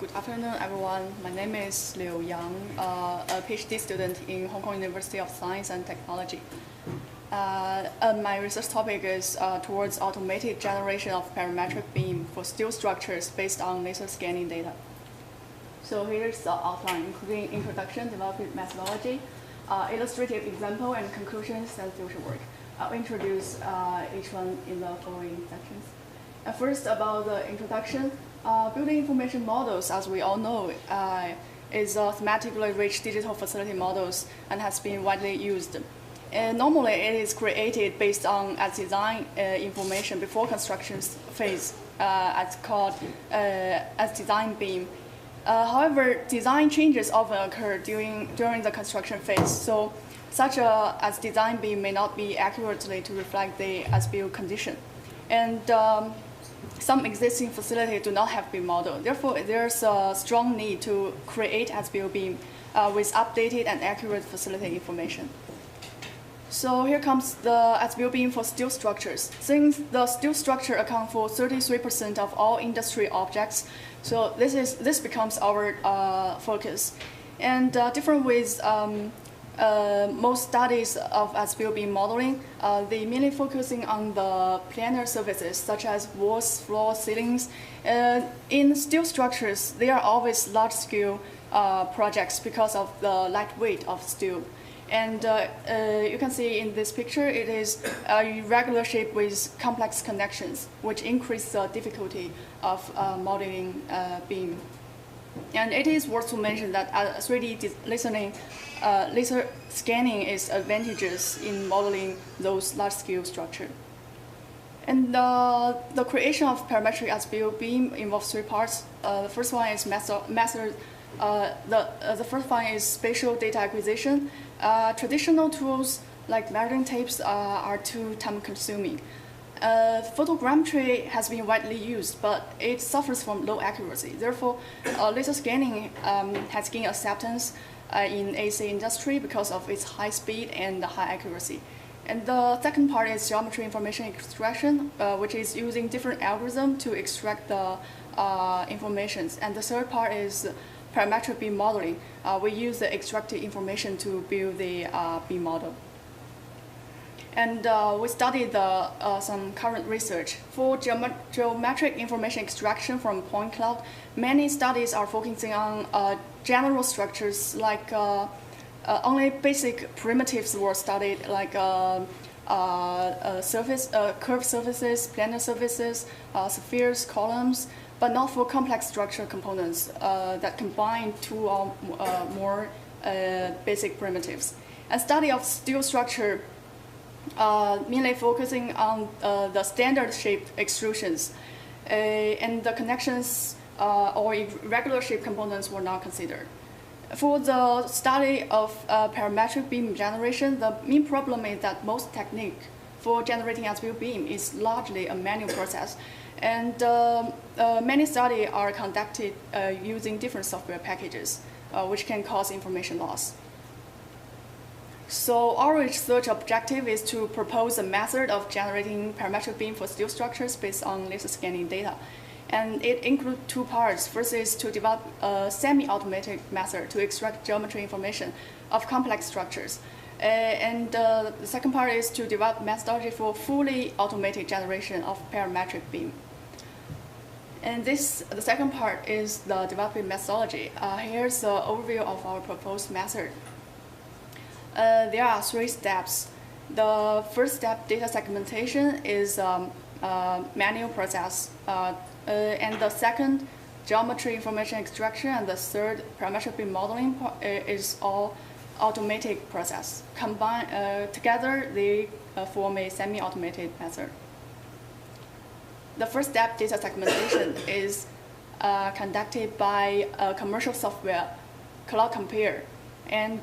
Good afternoon, everyone. My name is Liu Yang, a PhD student in Hong Kong University of Science and Technology. My research topic is towards automated generation of parametric BIM for steel structures based on laser scanning data. So here's the outline, including introduction, development methodology, illustrative example, and conclusions and future work. I'll introduce each one in the following sections. First, about the introduction. Building information models, as we all know, is thematically rich digital facility models and has been widely used. And normally, it is created based on as design information before construction phase, as called as design BIM. However, design changes often occur during the construction phase, so such a as design BIM may not be accurately to reflect the as-built condition. And some existing facilities do not have BIM model. Therefore, there's a strong need to create as-built BIM with updated and accurate facility information. So here comes the as-built BIM for steel structures. Since the steel structure accounts for 33% of all industry objects, so this becomes our focus. And different with most studies of as-built BIM modeling, they mainly focusing on the planar surfaces such as walls, floors, ceilings. In steel structures, they are always large-scale projects because of the lightweight of steel. And you can see in this picture, it is a irregular shape with complex connections, which increase the difficulty of modeling BIM. And it is worth to mention that 3D laser scanning is advantageous in modeling those large-scale structures. And the creation of parametric as-built BIM involves three parts. The first one is the first one is spatial data acquisition. Traditional tools like measuring tapes are too time-consuming. Photogrammetry has been widely used, but it suffers from low accuracy. Therefore, laser scanning has gained acceptance in AC industry because of its high speed and high accuracy. And the second part is geometry information extraction, which is using different algorithms to extract the information. And the third part is parametric BIM modeling. We use the extracted information to build the BIM model. And we studied some current research. For geometric information extraction from point cloud, many studies are focusing on general structures like only basic primitives were studied, like curved surfaces, planar surfaces, spheres, columns, but not for complex structure components that combine two or more basic primitives. A study of steel structure mainly focusing on the standard shaped extrusions, and the connections or irregular shaped components were not considered. For the study of parametric BIM generation, the main problem is that most technique for generating as-built BIM is largely a manual process, and many studies are conducted using different software packages, which can cause information loss. So our research objective is to propose a method of generating parametric BIM for steel structures based on laser scanning data. And it includes two parts. First is to develop a semi-automatic method to extract geometry information of complex structures. And the second part is to develop methodology for fully automated generation of parametric BIM. And the second part is the development methodology. Here's the overview of our proposed method. There are three steps. The first step, data segmentation, is manual process. And the second, geometry information extraction, and the third, parametric BIM modeling is all automatic process. Combined together, they form a semi-automated method. The first step, data segmentation, is conducted by a commercial software, Cloud Compare, and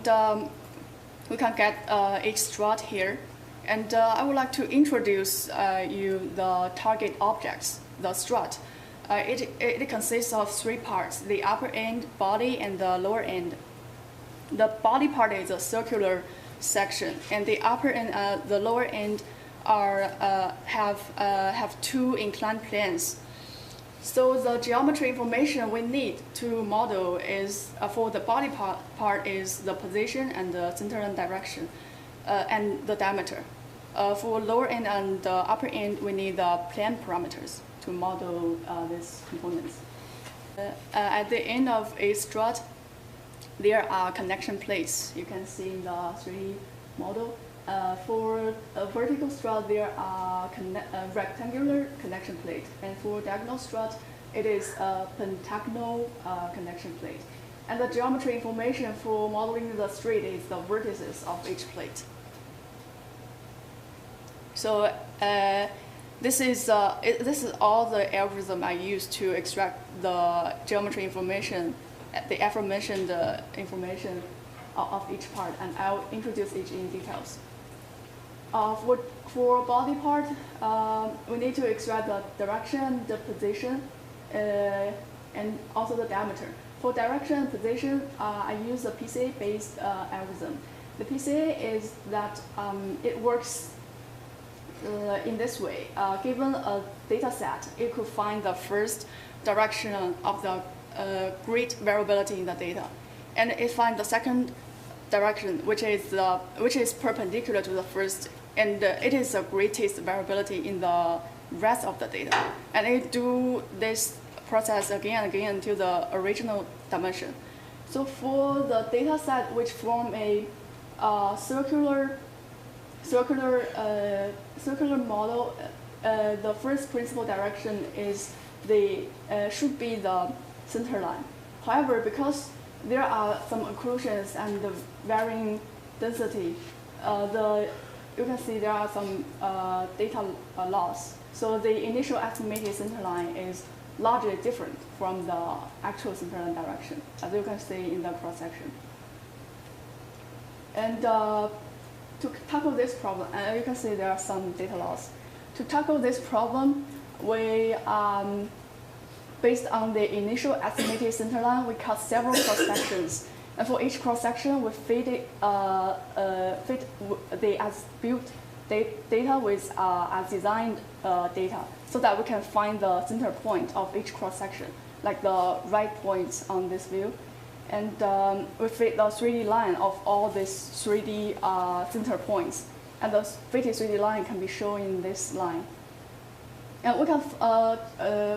we can get each strut here. And I would like to introduce you the target objects, the strut. It consists of three parts, the upper end, body, and the lower end. The body part is a circular section, and the upper and the lower end are have two inclined planes. So the geometry information we need to model is for the body part is the position and the center and direction, and the diameter. For lower end and upper end, we need the plane parameters to model these components. At the end of a strut, there are connection plates. You can see in the 3D model. For a vertical strut, there are rectangular connection plate, and for diagonal strut, it is a pentagonal connection plate. And the geometry information for modeling the street is the vertices of each plate. So this is all the algorithm I use to extract the geometry information, the aforementioned information of each part, and I'll introduce each in details. For body part, we need to extract the direction, the position, and also the diameter. For direction and position, I use a PCA-based algorithm. The PCA is that it works in this way. Given a data set, it could find the first direction of the grid variability in the data, and it finds the second direction, which is perpendicular to the first, and it is the greatest variability in the rest of the data. And it do this process again and again until the original dimension. So for the data set which form a circular model, the first principal direction is should be the center line. However, because there are some occlusions and the varying density, you can see there are some data loss. So the initial estimated center line is largely different from the actual center line direction, as you can see in the cross section. And to tackle this problem, you can see there are some data loss. To tackle this problem, we based on the initial estimated center line, we cut several cross sections, and for each cross section, we fit the as-built data with as designed data, so that we can find the center point of each cross section, like the right points on this view, and we fit the 3D line of all these 3D center points, and the fitted 3D line can be shown in this line. And we can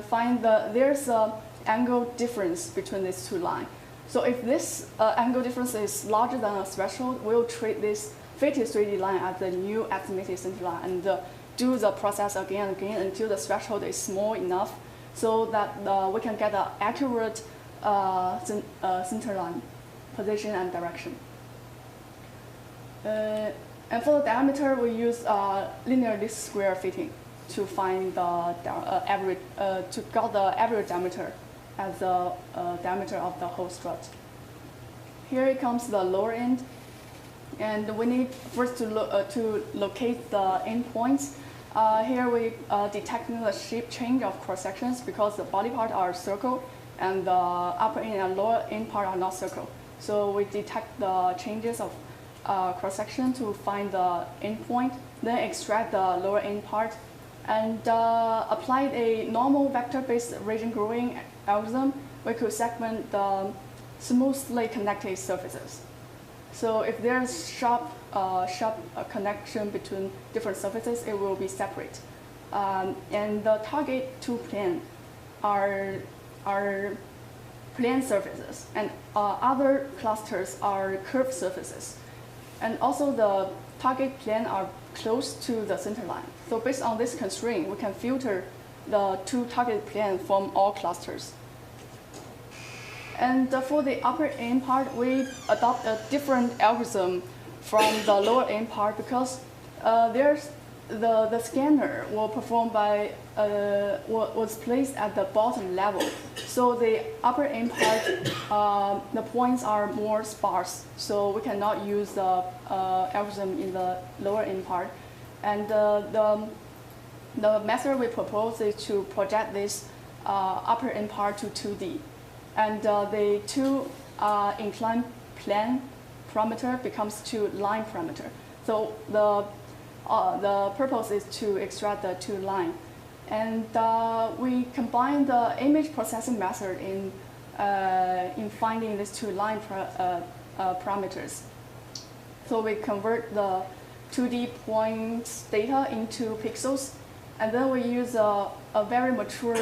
find there's an angle difference between these two lines. So if this angle difference is larger than a threshold, we'll treat this fitted 3D line as the new estimated center line and do the process again and again until the threshold is small enough so that we can get an accurate center line position and direction. And for the diameter, we use linear least square fitting to find the average, to get the average diameter as the diameter of the whole strut. Here it comes the lower end, and we need first to locate the endpoints. Here we detecting the shape change of cross sections because the body part are circle and the upper end and lower end part are not circle. So we detect the changes of cross section to find the endpoint, then extract the lower end part, and applied a normal vector-based region growing algorithm, we could segment the smoothly connected surfaces. So if there's sharp connection between different surfaces, it will be separate. And the target two plane are plane surfaces, and other clusters are curved surfaces. And also the target plane are close to the center line. So based on this constraint, we can filter the two target plane from all clusters. And for the upper end part, we adopt a different algorithm from the lower end part because there's the scanner will perform by was placed at the bottom level. So the upper end part, the points are more sparse. So we cannot use the algorithm in the lower end part. And the method we propose is to project this upper end part to 2D. And the two inclined plane parameter becomes two line parameter. So the purpose is to extract the two line. And we combine the image processing method in finding these two line parameters. So we convert the 2D points data into pixels, and then we use a very mature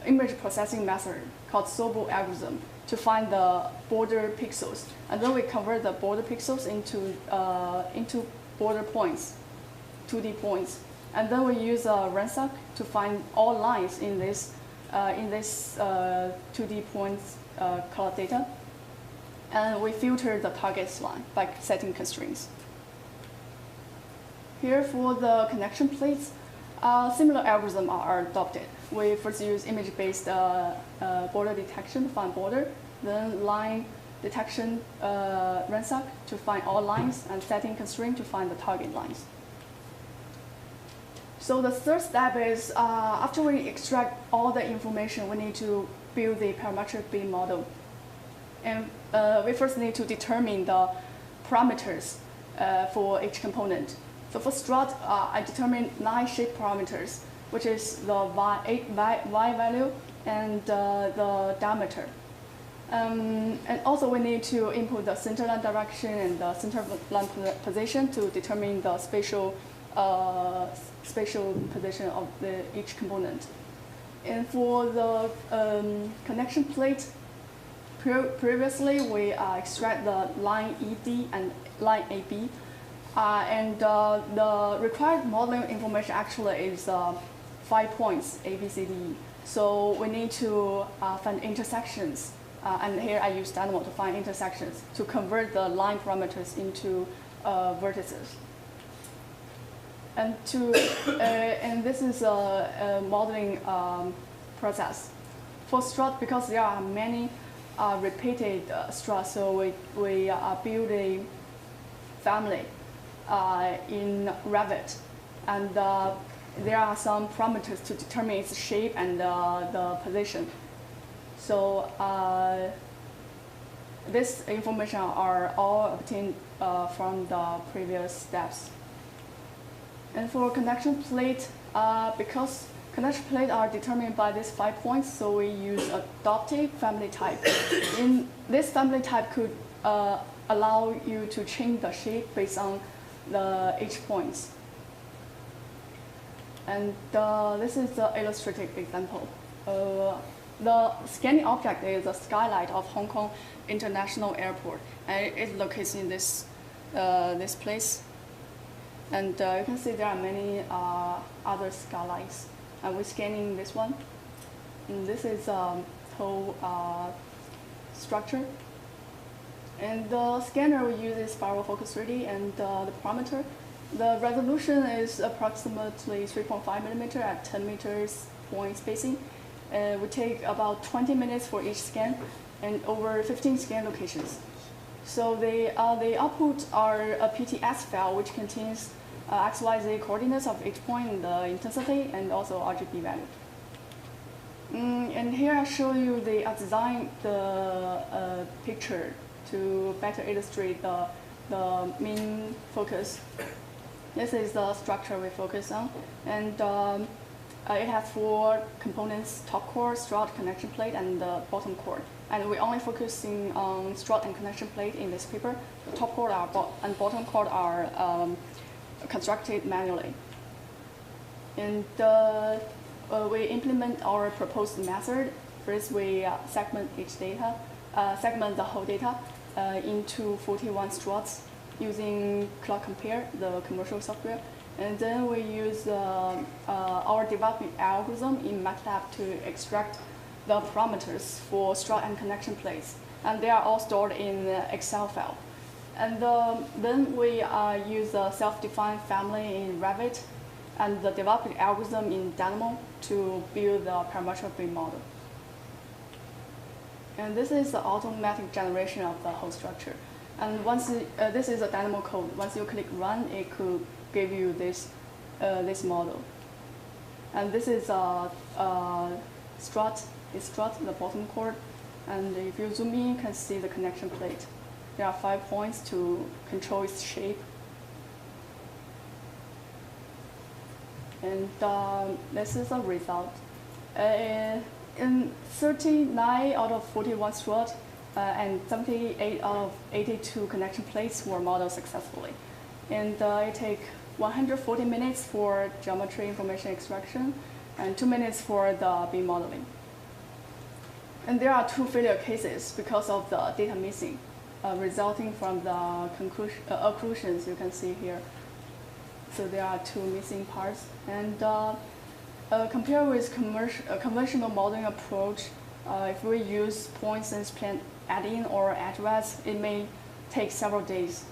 image processing method called Sobo algorithm to find the border pixels. And then we convert the border pixels into border points, 2D points. And then we use Ransack to find all lines in this 2D points color data. And we filter the target line by setting constraints. Here for the connection plates, similar algorithms are adopted. We first use image-based border detection to find border, then line detection Ransack to find all lines, and setting constraint to find the target lines. So the third step is, after we extract all the information, we need to build the parametric BIM model. And we first need to determine the parameters for each component. So for strut, I determined 9 shape parameters, which is the y value and the diameter. And also we need to input the center line direction and the center line position to determine the spatial position of each component. And for the connection plate, previously we extract the line ED and line AB. And the required modeling information actually is 5 points, A, B, C, D, E. So we need to find intersections. And here I use Dynamo to find intersections to convert the line parameters into vertices. And and this is a modeling process. For strut, because there are many repeated struts, so we build a family in Revit, and there are some parameters to determine its shape and the position. So this information are all obtained from the previous steps. And for connection plate, because connection plates are determined by these 5 points, so we use adaptive family type. In this family type could allow you to change the shape based on each points. And this is the illustrative example. The scanning object is the skylight of Hong Kong International Airport, and it locates in this place. And you can see there are many other skylights. And we're scanning this one. And this is whole structure. And the scanner we use is spiral focus 3D, and the parameter. The resolution is approximately 3.5 millimeter at 10 meters point spacing. We take about 20 minutes for each scan, and over 15 scan locations. So the output are a PTS file which contains XYZ coordinates of each point, the intensity, and also RGB value. And here I show you the design picture to better illustrate the main focus. This is the structure we focus on, and it has 4 components: top core, strut, connection plate, and the bottom core. And we only focusing on strut and connection plate in this paper. The top core and bottom core are constructed manually. And we implement our proposed method. First, we segment the whole data into 41 struts using Cloud Compare, the commercial software. And then we use our development algorithm in MATLAB to extract the parameters for strut and connection plates. And they are all stored in Excel file. And then we use a self-defined family in Revit and the development algorithm in Dynamo to build the parametric BIM model. And this is the automatic generation of the whole structure. And once this is a Dynamo code. Once you click run, it could give you this model. And this is strut, the bottom core. And if you zoom in, you can see the connection plate. There are 5 points to control its shape. And this is the result. In 39 out of 41 struts and 78 out of 82 connection plates were modeled successfully. And it takes 140 minutes for geometry information extraction and 2 minutes for the BIM modeling. And there are 2 failure cases because of the data missing, resulting from the occlusions you can see here. So there are 2 missing parts. And compared with conventional modeling approach, if we use point sense plane add-in or address, it may take several days.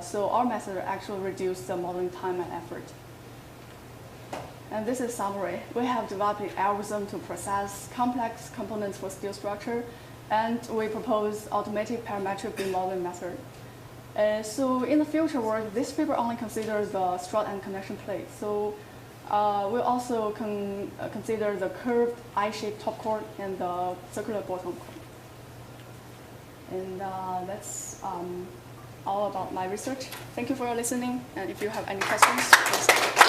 So our method actually reduces the modeling time and effort. And this is summary. We have developed an algorithm to process complex components for steel structure, and we propose automated parametric BIM modeling method. So in the future work, this paper only considers the strut and connection plate. So we'll also consider the curved I-shaped top chord and the circular bottom chord. And that's all about my research. Thank you for your listening. And if you have any questions, please.